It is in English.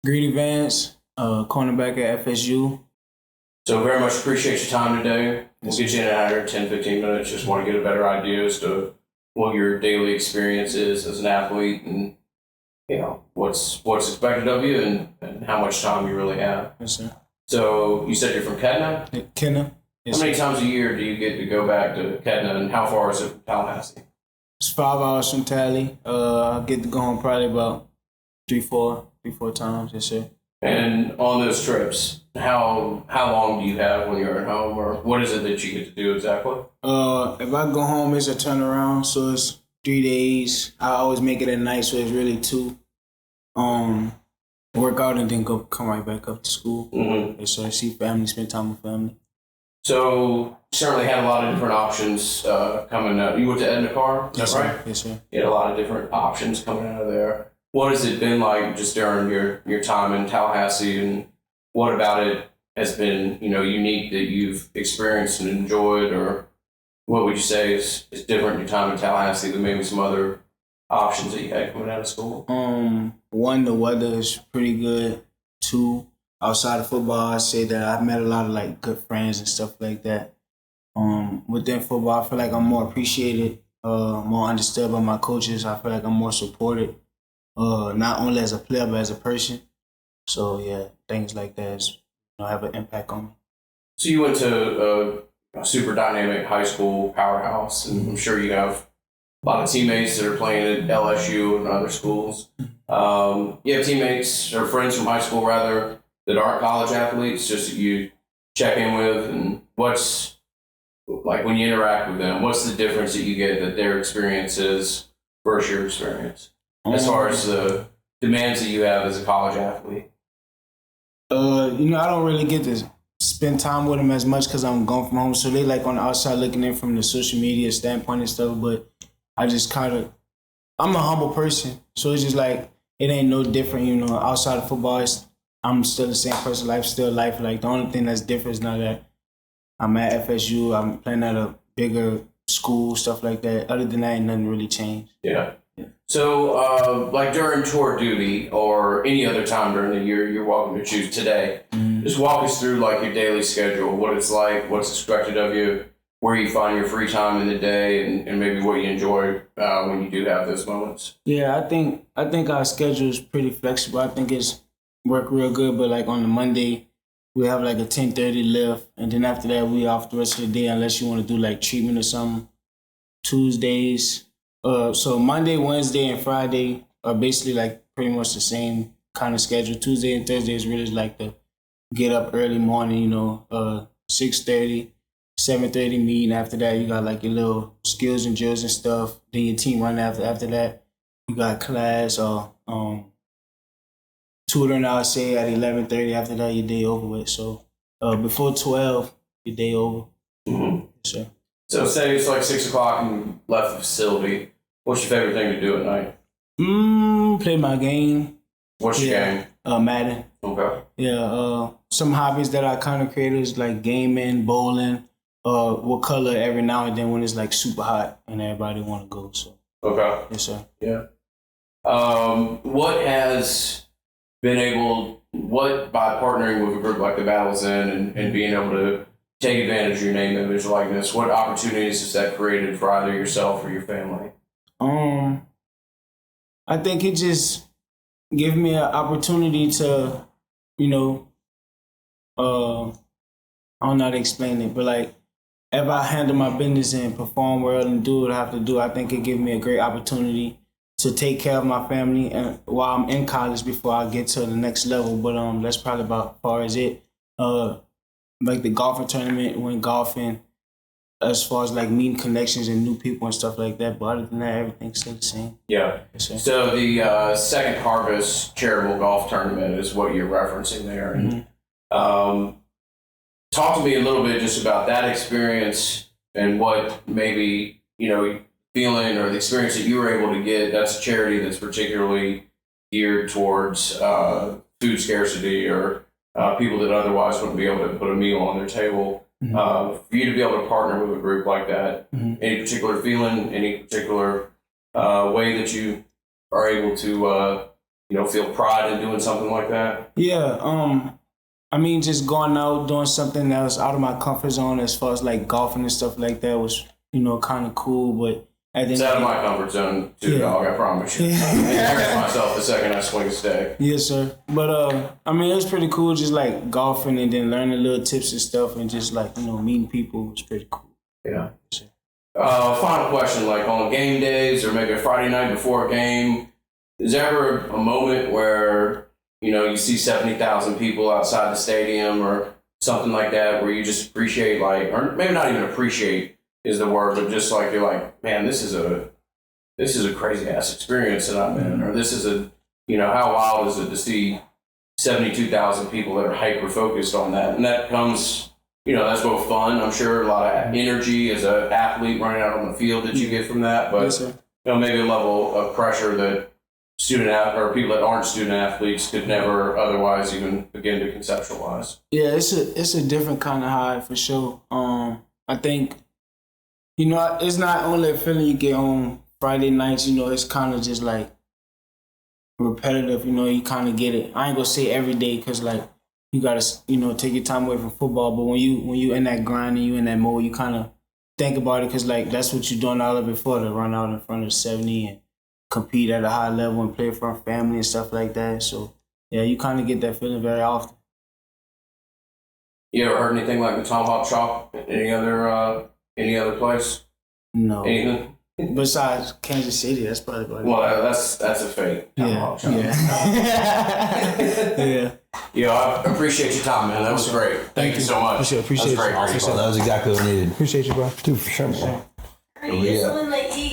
Greedy Vance, cornerback at FSU. So very much appreciate your time today. We'll get you in and out here 10, 15 minutes. Just want to get a better idea as to what your daily experience is as an athlete and, what's expected of you and how much time you really have. Yes, sir. So you said you're from Kedna? Kenna. Yes, how many times a year do you get to go back to Kedna, and how far is it from Tallahassee? It's 5 hours from Tally. I get to go home probably about three, four times. Yes, sir. And on those trips, how long do you have when you're at home, or what is it that you get to do exactly? If I go home, it's a turnaround, so it's 3 days. I always make it at night, so it's really 2. Work out and then come right back up to school. Mm-hmm. Yes, sir. See family, spend time with family. So certainly had a lot of different options coming out. You went to Edna Carr, is Yes, that right? sir. Yes, sir. You had a lot of different options coming out of there. What has it been like just during your time in Tallahassee, and what about it has been, unique that you've experienced and enjoyed, or what would you say is different in your time in Tallahassee than maybe some other options that you had coming out of school? 1, the weather is pretty good. 2, outside of football, I say that I've met a lot of good friends and stuff like that. Within football, I feel like I'm more appreciated, more understood by my coaches. I feel like I'm more supported. Not only as a player, but as a person. So, yeah, things like that have an impact on me. So you went to a super dynamic high school powerhouse, and I'm sure you have a lot of teammates that are playing at LSU and other schools. You have teammates or friends from high school, rather, that aren't college athletes, just that you check in with, and what's, when you interact with them, what's the difference that you get that their experience is versus your experience? As far as the demands that you have as a college athlete? I don't really get to spend time with them as much because I'm gone from home. So they on the outside looking in from the social media standpoint and stuff. But I just I'm a humble person. So it's just it ain't no different, outside of football. I'm still the same person. Life still life. The only thing that's different is now that I'm at FSU. I'm playing at a bigger school, stuff like that. Other than that, ain't nothing really changed. Yeah. So, during tour duty or any other time during the year, you're welcome to choose today. Mm-hmm. Just walk us through your daily schedule, what it's like, what's expected of you, where you find your free time in the day, and maybe what you enjoy when you do have those moments. Yeah, I think our schedule is pretty flexible. I think it's worked real good. But on the Monday, we have a 10:30 lift, and then after that, we off the rest of the day unless you want to do treatment or something. Tuesdays. So Monday, Wednesday, and Friday are basically pretty much the same kind of schedule. Tuesday and Thursday is really the get up early morning, 6:30, 7:30 meeting. After that, you got your little skills and drills and stuff. Then your team run after that. You got class or tutoring, I would say, at 11:30. After that, your day over with. So before 12, your day over. Mm-hmm. Sure. So say it's 6 o'clock and you left the facility. What's your favorite thing to do at night? Play my game. What's your game? Madden. Okay. Yeah. Some hobbies that I kind of created is gaming, bowling. We'll color every now and then when it's super hot and everybody want to go. So. Okay. Yes, sir. Yeah. What has been by partnering with a group like the Battles In and being able to take advantage of your name, image, likeness, what opportunities has that created for either yourself or your family? I think it just gave me an opportunity to, I don't know how to explain it, but if I handle my business and perform well and do what I have to do, I think it gave me a great opportunity to take care of my family and while I'm in college before I get to the next level. But that's probably about as far as it. The golfing tournament, went golfing, as far as meeting connections and new people and stuff like that. But other than that, everything's still the same. Yeah. Yes, so the Second Harvest charitable golf tournament is what you're referencing there. And talk to me a little bit just about that experience and what maybe, feeling or the experience that you were able to get. That's a charity that's particularly geared towards food scarcity or people that otherwise wouldn't be able to put a meal on their table. For you to be able to partner with a group like that, any particular feeling, any particular way that you are able to, feel pride in doing something like that? Yeah. I mean, just going out, doing something that was out of my comfort zone as far as like golfing and stuff like that was, kind of cool. But it's out of my comfort zone too, dog. I promise you. I embarrass myself the second I swing a stick. Yes, sir. But I mean, it was pretty cool, just like golfing and then learning little tips and stuff, and just like meeting people was pretty cool. Yeah. Sure. Final question: like on game days or maybe a Friday night before a game, is there ever a moment where you see 70,000 people outside the stadium or something like that, where you just appreciate, like, or maybe not even appreciate is the word, but just like you're like, man, this is a crazy ass experience that I'm in, or this is how wild is it to see 72,000 people that are hyper focused on that, and that comes, that's both fun, I'm sure, a lot of energy as an athlete running out on the field that you get from that, but yes, sir. Maybe a level of pressure that or people that aren't student athletes could never otherwise even begin to conceptualize. Yeah, it's a different kind of high for sure. I think it's not only a feeling you get on Friday nights. It's kind of just like repetitive. You kind of get it. I ain't gonna say every day because like you gotta take your time away from football. But when you in that grind and you in that mode, you kind of think about it because like that's what you're doing all of it for, to run out in front of 70 and compete at a high level and play for our family and stuff like that. So yeah, you kind of get that feeling very often. You ever heard anything like the Tomahawk Chop? Any other place? No. Anything? Besides Kansas City, that's probably about it. Well, that's a fake Tomahawk Chop. Yeah. Yeah. I appreciate your time, man. That was great. Thank you so much. Appreciate that was exactly what we needed. Appreciate you, bro. Dude, for sure, man. Are you someone like